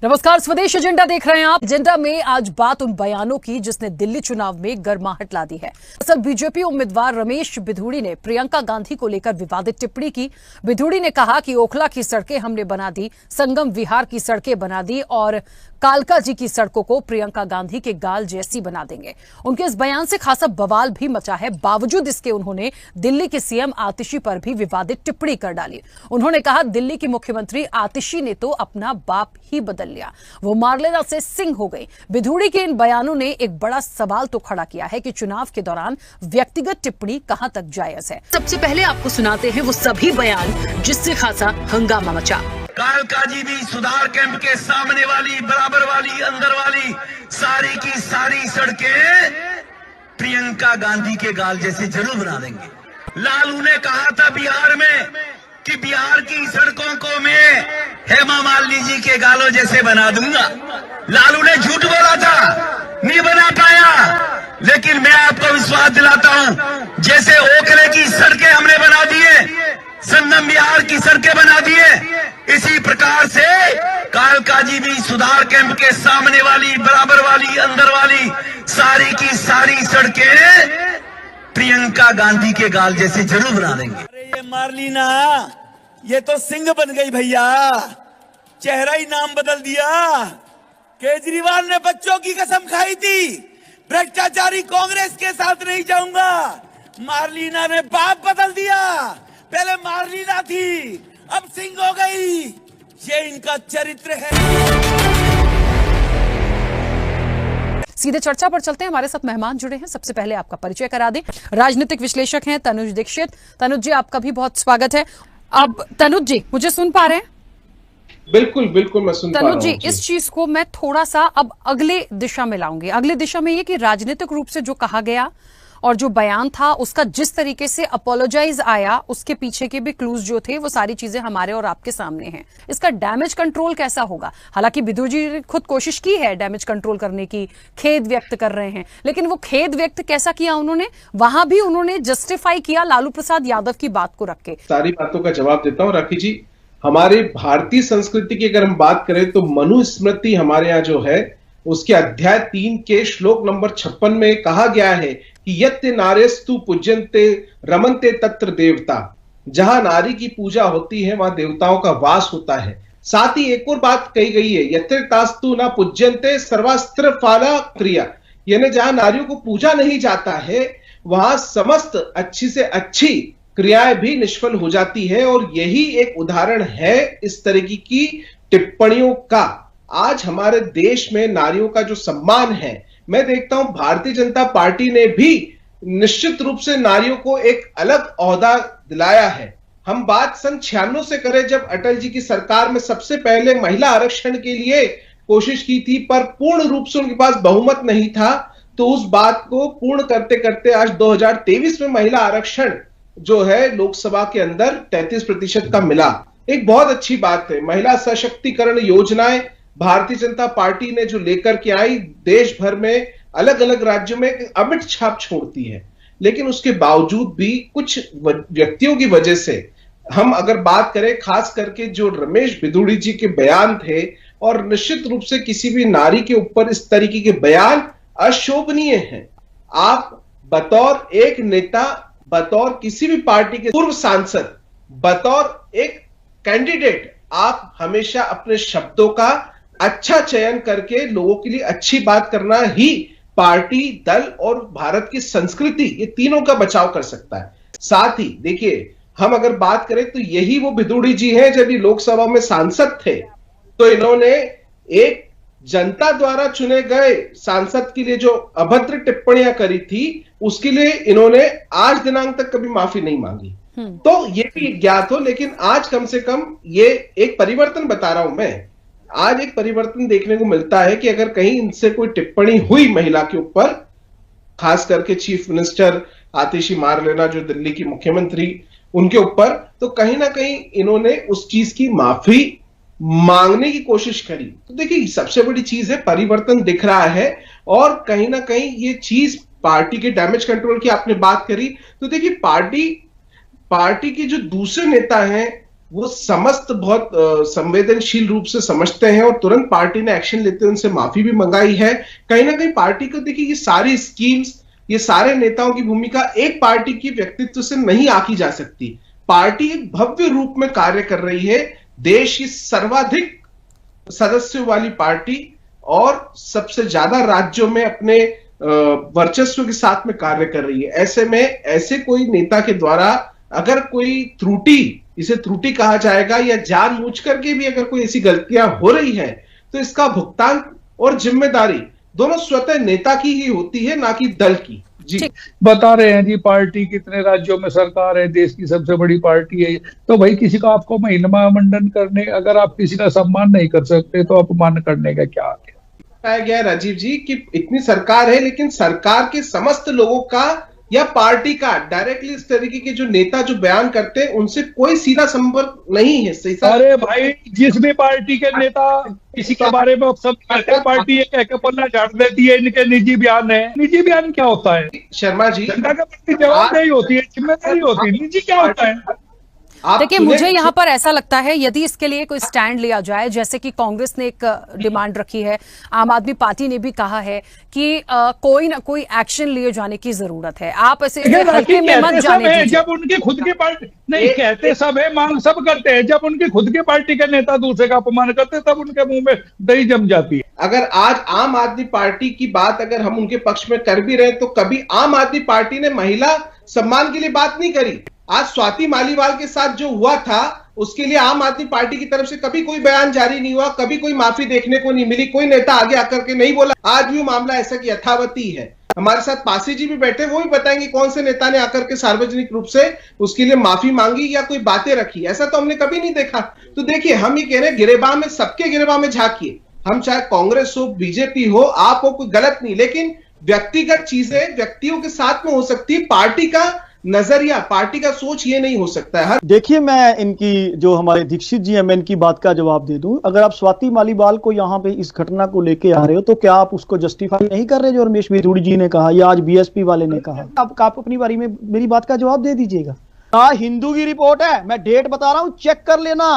नमस्कार, स्वदेश एजेंडा देख रहे हैं आप। एजेंडा में आज बात उन बयानों की जिसने दिल्ली चुनाव में गर्माहट ला दी है। असल बीजेपी उम्मीदवार रमेश बिधूड़ी ने प्रियंका गांधी को लेकर विवादित टिप्पणी की। बिधूड़ी ने कहा कि ओखला की सड़कें हमने बना दी, संगम विहार की सड़कें बना दी और कालका जी की सड़कों को प्रियंका गांधी के गाल जैसी बना देंगे। उनके इस बयान से खासा बवाल भी मचा है। बावजूद इसके उन्होंने दिल्ली के सीएम आतिशी पर भी विवादित टिप्पणी कर डाली। उन्होंने कहा, दिल्ली की मुख्यमंत्री आतिशी ने तो अपना बाप ही बदल लिया, वो मारलेना से सिंह हो गई। बिधूड़ी के इन बयानों ने एक बड़ा सवाल तो खड़ा किया है कि चुनाव के दौरान व्यक्तिगत टिप्पणी कहां तक जायज है। सबसे पहले आपको सुनाते हैं वो सभी बयान जिससे खासा हंगामा मचा। कालका जी भी सुधार कैंप के सामने वाली, बराबर वाली, अंदर वाली सारी की सारी सड़कें प्रियंका गांधी के गाल जैसे जरूर बना देंगे। लालू ने कहा था बिहार में कि बिहार की सड़कों को मैं हेमा मालिनी जी के गालों जैसे बना दूंगा। लालू ने झूठ बोला था, नहीं बना पाया, लेकिन मैं आपको विश्वास दिलाता हूं, जैसे ओखले की सड़कें हमने बना दिए, संगम बिहार की सड़कें बना दिए, इसी प्रकार से कालका जी भी सुधार कैंप के सामने वाली, बराबर वाली, अंदर वाली सारी की सारी सड़कें प्रियंका गांधी के गाल जैसे जरूर बना देंगे। अरे ये मारलीना, ये तो सिंह बन गई भैया, चेहरा ही नाम बदल दिया। केजरीवाल ने बच्चों की कसम खाई थी, भ्रष्टाचारी कांग्रेस के साथ नहीं जाऊंगा। मारलीना ने बाप बदल दिया, पहले मारलीना थी, अब सिंह हो गई। ये इनका चरित्र है। सीधे चर्चा पर चलते हैं। हमारे साथ मेहमान जुड़े हैं। सबसे पहले आपका परिचय करा दें। राजनीतिक विश्लेषक हैं तनुज दीक्षित। तनुज जी, आपका भी बहुत स्वागत है। अब तनुज जी, मुझे सुन पा रहे हैं? बिल्कुल बिल्कुल, मैं सुन पा रहा हूं। तनुज जी, इस चीज को मैं थोड़ा सा अब अगले दिशा में लाऊंगी। अगले दिशा में ये कि राजनीतिक रूप से जो कहा गया और जो बयान था, उसका जिस तरीके से अपोलोजाइज आया, उसके पीछे के भी क्लूज जो थे, वो सारी चीजें हमारे और आपके सामने हैं। इसका डैमेज कंट्रोल कैसा होगा? हालांकि बिधूड़ी जी ने खुद कोशिश की है डैमेज कंट्रोल करने की, खेद व्यक्त कर रहे हैं, लेकिन वो खेद व्यक्त कैसा किया उन्होंने? वहां भी उन्होंने जस्टिफाई किया लालू प्रसाद यादव की बात को रख के। सारी बातों का जवाब देता हूं। राखी जी, हमारे भारतीय संस्कृति की अगर हम बात करें तो मनुस्मृति हमारे यहाँ जो है, उसके अध्याय 3 के श्लोक नंबर 56 में कहा गया है कि यत्ते नारेस्तु पूज्यन्ते रमन्ते तत्र देवता। जहां नारी की पूजा होती है वहां देवताओं का वास होता है। साथ ही एक और बात कही गई है, यत्र तास्तु ना पूज्यन्ते सर्वास्त्र फाला क्रिया, यानी जहां नारियों को पूजा नहीं जाता है वहां समस्त अच्छी से अच्छी क्रियाएं भी निष्फल हो जाती है। और यही एक उदाहरण है इस तरह की टिप्पणियों का। आज हमारे देश में नारियों का जो सम्मान है, मैं देखता हूं भारतीय जनता पार्टी ने भी निश्चित रूप से नारियों को एक अलग ओहदा दिलाया है। हम बात सन 96 से करें, जब अटल जी की सरकार में सबसे पहले महिला आरक्षण के लिए कोशिश की थी, पर पूर्ण रूप से उनके पास बहुमत नहीं था, तो उस बात को पूर्ण करते करते आज 2023 में महिला आरक्षण जो है लोकसभा के अंदर 33% का मिला। एक बहुत अच्छी बात है। महिला सशक्तिकरण योजनाएं भारतीय जनता पार्टी ने जो लेकर के आई, देश भर में अलग अलग राज्यों में एक अमिट छाप छोड़ती है। लेकिन उसके बावजूद भी कुछ व्यक्तियों की वजह से, हम अगर बात करें खास करके जो रमेश बिधूड़ी जी के बयान थे, और निश्चित रूप से किसी भी नारी के ऊपर इस तरीके के बयान अशोभनीय हैं। आप बतौर एक नेता, बतौर किसी भी पार्टी के पूर्व सांसद, बतौर एक कैंडिडेट, आप हमेशा अपने शब्दों का अच्छा चयन करके लोगों के लिए अच्छी बात करना ही पार्टी, दल और भारत की संस्कृति, ये तीनों का बचाव कर सकता है। साथ ही देखिए, हम अगर बात करें तो यही वो बिधूड़ी जी हैं जब ये लोकसभा में सांसद थे तो इन्होंने एक जनता द्वारा चुने गए सांसद के लिए जो अभद्र टिप्पणियां करी थी, उसके लिए इन्होंने आज दिनांक तक कभी माफी नहीं मांगी। तो ये भी ज्ञात हो, लेकिन आज कम से कम ये एक परिवर्तन बता रहा हूं मैं। आज एक परिवर्तन देखने को मिलता है कि अगर कहीं इनसे कोई टिप्पणी हुई महिला के ऊपर, खास करके चीफ मिनिस्टर आतिशी मारलेना जो दिल्ली की मुख्यमंत्री, उनके ऊपर, तो कहीं ना कहीं इन्होंने उस चीज की माफी मांगने की कोशिश करी। तो देखिए, सबसे बड़ी चीज है, परिवर्तन दिख रहा है। और कहीं ना कहीं ये चीज पार्टी के डैमेज कंट्रोल की आपने बात करी, तो देखिए पार्टी के जो दूसरे नेता हैं वो समस्त बहुत संवेदनशील रूप से समझते हैं और तुरंत पार्टी ने एक्शन लेते हुए उनसे माफी भी मंगाई है। कहीं ना कहीं पार्टी को देखिए ये सारी स्कीम्स, ये सारे नेताओं की भूमिका एक पार्टी की व्यक्तित्व से नहीं आकी जा सकती। पार्टी एक भव्य रूप में कार्य कर रही है, देश की सर्वाधिक सदस्यों वाली पार्टी और सबसे ज्यादा राज्यों में अपने वर्चस्व के साथ में कार्य कर रही है। ऐसे में ऐसे कोई नेता के द्वारा अगर कोई त्रुटि, इसे त्रुटि कहा जाएगा, या जानबूझ करके भी अगर कोई ऐसी गलतियां हो रही है तो इसका भुगतान और जिम्मेदारी दोनों स्वतः नेता की ही होती है, ना कि दल की। जी बता रहे हैं जी पार्टी कितने राज्यों में सरकार है, देश की सबसे बड़ी पार्टी है, तो भाई किसी का आपको महिमा मंडन करने, अगर आप किसी का सम्मान नहीं कर सकते तो अपमान करने का क्या है? बताया गया राजीव जी कि इतनी सरकार है लेकिन सरकार के समस्त लोगों का या पार्टी का डायरेक्टली इस तरीके के जो नेता जो बयान करते हैं उनसे कोई सीधा संपर्क नहीं है। अरे भाई जिस भी पार्टी के नेता किसी के बारे में सब कहते हैं, पार्टी ये कह के पन्ना झाड़ देती है इनके निजी बयान है। निजी बयान क्या होता है शर्मा जी? जनता के प्रति जवाबदेही होती है, जिम्मेदारी होती है। निजी क्या होता है? देखिए मुझे यहाँ पर ऐसा लगता है यदि इसके लिए कोई स्टैंड लिया जाए, जैसे कि कांग्रेस ने एक डिमांड रखी है, आम आदमी पार्टी ने भी कहा है कि कोई ना कोई एक्शन लिए जाने की जरूरत है। आप ऐसे हल्के में मत जाने दीजिए। जब उनकी खुद की पार्टी नहीं कहते सब है, मांग सब करते हैं, जब उनकी खुद की पार्टी के नेता दूसरे का अपमान करते तब उनके मुंह में दही जम जाती है। अगर आज आम आदमी पार्टी की बात अगर हम उनके पक्ष में कर भी रहे तो कभी आम आदमी पार्टी ने महिला सम्मान के लिए बात नहीं करी। आज स्वाति मालीवाल के साथ जो हुआ था उसके लिए आम आदमी पार्टी की तरफ से कभी कोई बयान जारी नहीं हुआ, कभी कोई माफी देखने को नहीं मिली, कोई नेता आगे आकर के नहीं बोला। आज भी वो मामला ऐसा कि यथावती है। हमारे साथ पासी जी भी बैठे, वो भी बताएंगे कौन से नेता ने आकर के सार्वजनिक रूप से उसके लिए माफी मांगी या कोई बातें रखी। ऐसा तो हमने कभी नहीं देखा। तो देखिए हम ये कह रहे हैं गिरेबान में, सबके गिरेबान में झांकिए। हम चाहे कांग्रेस हो, बीजेपी हो, आप हो, कोई गलत नहीं, लेकिन व्यक्तिगत चीजें व्यक्तियों के साथ में हो सकती है। पार्टी का नजरिया, पार्टी का सोच ये नहीं हो सकता है। देखिए मैं इनकी जो हमारे दीक्षित जी हैं, मैं इनकी बात का जवाब दे दूं। अगर आप स्वाति मालीवाल को यहाँ पे इस घटना को लेके आ रहे हो तो क्या आप उसको जस्टिफाई नहीं कर रहे जो रमेश भिदुड़ी जी ने कहा या आज बीएसपी वाले ने कहा? आप अपनी बारी में मेरी बात का जवाब दे दीजिएगा। हाँ, हिंदू की रिपोर्ट है, मैं डेट बता रहा हूं, चेक कर लेना,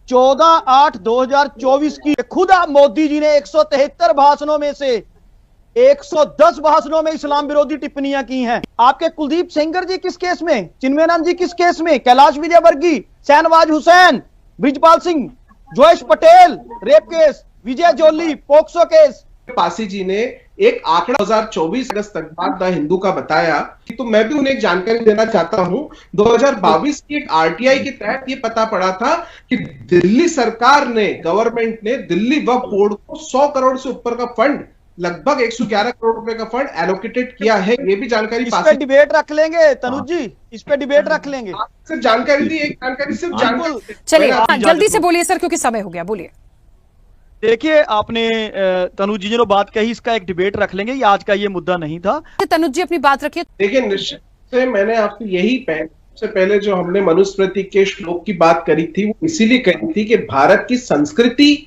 14/8/2024 की। खुद आप मोदी जी ने 173 भाषणों में से 110 भाषणों में इस्लाम विरोधी टिप्पणियां की हैं। आपके कुलदीप सेंगर जी किस केस में, चिन्मयानंद जी किस केस में, कैलाश विजयवर्गीय, शहनवाज हुसैन, ब्रिजपाल सिंह, जोएश पटेल रेप केस, विजय जोली पोक्सो केस। पासी जी ने एक आंकड़ा 2024 अगस्त तक बाद द हिंदू का बताया, तो मैं भी उन्हें एक जानकारी देना चाहता हूं। 2022 की एक आरटीआई के तहत ये पता पड़ा था कि दिल्ली सरकार ने, गवर्नमेंट ने दिल्ली वक्फ बोर्ड को 100 करोड़ से ऊपर का फंड, लगभग 111 करोड़ रुपए का फंड एलोकेटेड किया है। ये भी जानकारी इस पे डिबेट रख लेंगे तनुज जी, इस पे डिबेट रख लेंगे। सिर्फ जानकारी दी, एक जानकारी सिर्फ जानकारी। चलिए जल्दी से बोलिए सर, क्योंकि समय हो गया, बोलिए। देखिए आपने तनुज जी ने जो बात कही, इसका एक डिबेट रख लेंगे, ये आज का ये मुद्दा नहीं था। तनुज जी अपनी बात रखिए। देखिए निश्चित से मैंने आपसे यही सबसे पहले जो हमने मनुस्मृति के श्लोक की बात करी थी वो इसीलिए कही थी कि भारत की संस्कृति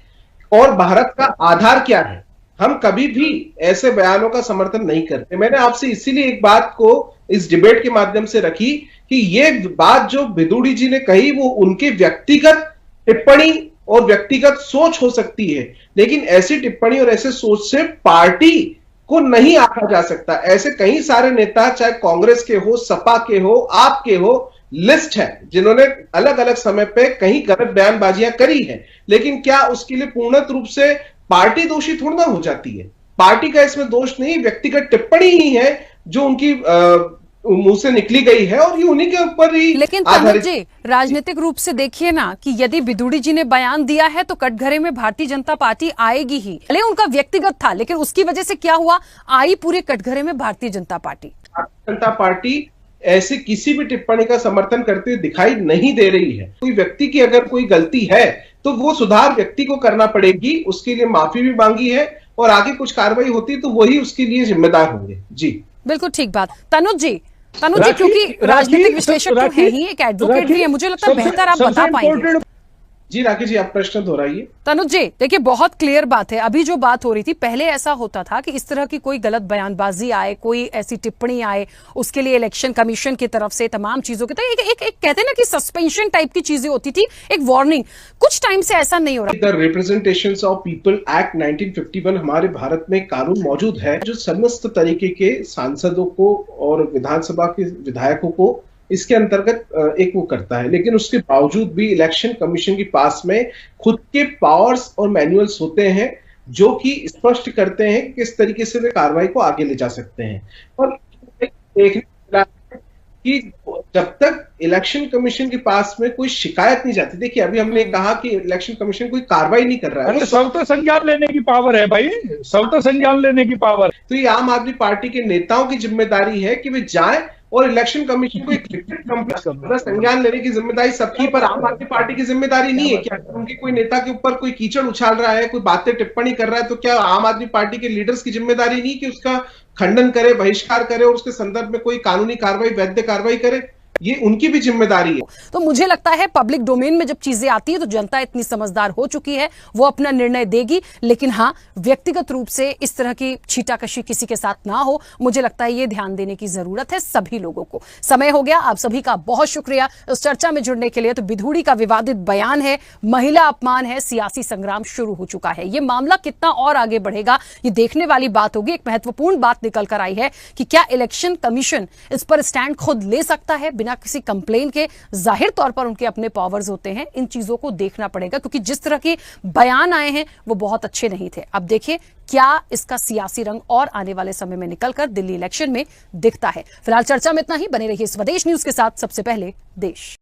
और भारत का आधार क्या है। हम कभी भी ऐसे बयानों का समर्थन नहीं करते। मैंने आपसे इसीलिए एक बात को इस डिबेट के माध्यम से रखी कि ये बात जो भिदुड़ी जी ने कही वो उनके व्यक्तिगत टिप्पणी और व्यक्तिगत सोच हो सकती है, लेकिन ऐसी टिप्पणी और ऐसे सोच से पार्टी को नहीं आंका जा सकता। ऐसे कई सारे नेता, चाहे कांग्रेस के हो, सपा के हो, आपके हो, लिस्ट है जिन्होंने अलग अलग समय पे कहीं गलत बयानबाजियां करी है, लेकिन क्या उसके लिए पूर्ण रूप से पार्टी दोषी थोड़ा ना हो जाती है? पार्टी का इसमें दोष नहीं, व्यक्तिगत टिप्पणी ही है जो उनकी मुंह से निकली गई है और ये उन्हीं के ऊपर ही। लेकिन तनुज जी राजनीतिक रूप से देखिए ना कि यदि भिदुड़ी जी ने बयान दिया है तो कटघरे में भारतीय जनता पार्टी आएगी ही। भले उनका व्यक्तिगत था, लेकिन उसकी वजह से क्या हुआ, आई पूरे कटघरे में भारतीय जनता पार्टी। भारतीय जनता पार्टी ऐसे किसी भी टिप्पणी का समर्थन करते हुए दिखाई नहीं दे रही है। कोई व्यक्ति की अगर कोई गलती है तो वो सुधार व्यक्ति को करना पड़ेगी, उसके लिए माफी भी मांगी है और आगे कुछ कार्रवाई होती तो वही उसके लिए जिम्मेदार होंगे। जी बिल्कुल ठीक बात। तनुज जी क्योंकि राजनीतिक विश्लेषक तो है ही, एक एडवोकेट भी है, मुझे लगता है बेहतर आप बता पाएंगे। जी राखी जी, आप प्रश्न दोहराइए। तनुज जी, देखिए बहुत क्लियर बात है। अभी जो बात हो रही थी, पहले ऐसा होता था कि इस तरह की कोई गलत बयानबाजी आए, कोई ऐसी टिप्पणी आए, उसके लिए इलेक्शन कमीशन की तरफ से तमाम चीजों की तरह एक कहते हैं ना कि सस्पेंशन टाइप की चीजें होती थी, एक वार्निंग। कुछ टाइम से ऐसा नहीं हो रहा। The representations of people act 1951 हमारे भारत में कानून मौजूद है जो समस्त तरीके के सांसदों को और विधानसभा के विधायकों को इसके अंतर्गत एक वो करता है, लेकिन उसके बावजूद भी इलेक्शन कमीशन के पास में खुद के पावर्स और मैनुअल्स होते हैं जो कि स्पष्ट करते हैं कि किस तरीके से वे कार्रवाई को आगे ले जा सकते हैं। और देखने मिला कि जब तक इलेक्शन कमीशन के पास में कोई शिकायत नहीं जाती, देखिए अभी हमने कहा कि इलेक्शन कमीशन कोई कार्रवाई नहीं कर रहा है, अरे सब तो संज्ञान लेने की पावर है भाई, सब तो संज्ञान लेने की पावर। तो ये आम आदमी पार्टी के नेताओं की जिम्मेदारी है कि वे जाएं और इलेक्शन कमीशन को एक लिखित कंप्लेंट संज्ञान लेने की जिम्मेदारी सबकी, पर आम आदमी पार्टी की जिम्मेदारी नहीं है। क्या उनके कोई नेता के ऊपर कोई कीचड़ उछाल रहा है, कोई बातें टिप्पणी कर रहा है, तो क्या आम आदमी पार्टी के लीडर्स की जिम्मेदारी नहीं कि उसका खंडन करे, बहिष्कार करे और उसके संदर्भ में कोई कानूनी कार्रवाई, वैध कार्रवाई करे? ये उनकी भी जिम्मेदारी है। तो मुझे लगता है पब्लिक डोमेन में जब चीजें आती है तो जनता इतनी समझदार हो चुकी है, वो अपना निर्णय देगी। लेकिन हाँ, व्यक्तिगत रूप से इस तरह की छीटाकशी किसी के साथ ना हो, मुझे लगता है ये ध्यान देने की जरूरत है सभी लोगों को। समय हो गया, आप सभी का बहुत शुक्रिया इस चर्चा में जुड़ने के लिए। तो बिधूड़ी का विवादित बयान है, महिला अपमान है, सियासी संग्राम शुरू हो चुका है। ये मामला कितना और आगे बढ़ेगा ये देखने वाली बात होगी। एक महत्वपूर्ण बात निकल कर आई है कि क्या इलेक्शन कमीशन इस पर स्टैंड खुद ले सकता है बिना किसी कंप्लेन के? जाहिर तौर पर उनके अपने पावर्स होते हैं, इन चीजों को देखना पड़ेगा, क्योंकि जिस तरह के बयान आए हैं वो बहुत अच्छे नहीं थे। अब देखिए क्या इसका सियासी रंग और आने वाले समय में निकलकर दिल्ली इलेक्शन में दिखता है। फिलहाल चर्चा में इतना ही। बने रहिए स्वदेश न्यूज के साथ, सबसे पहले देश।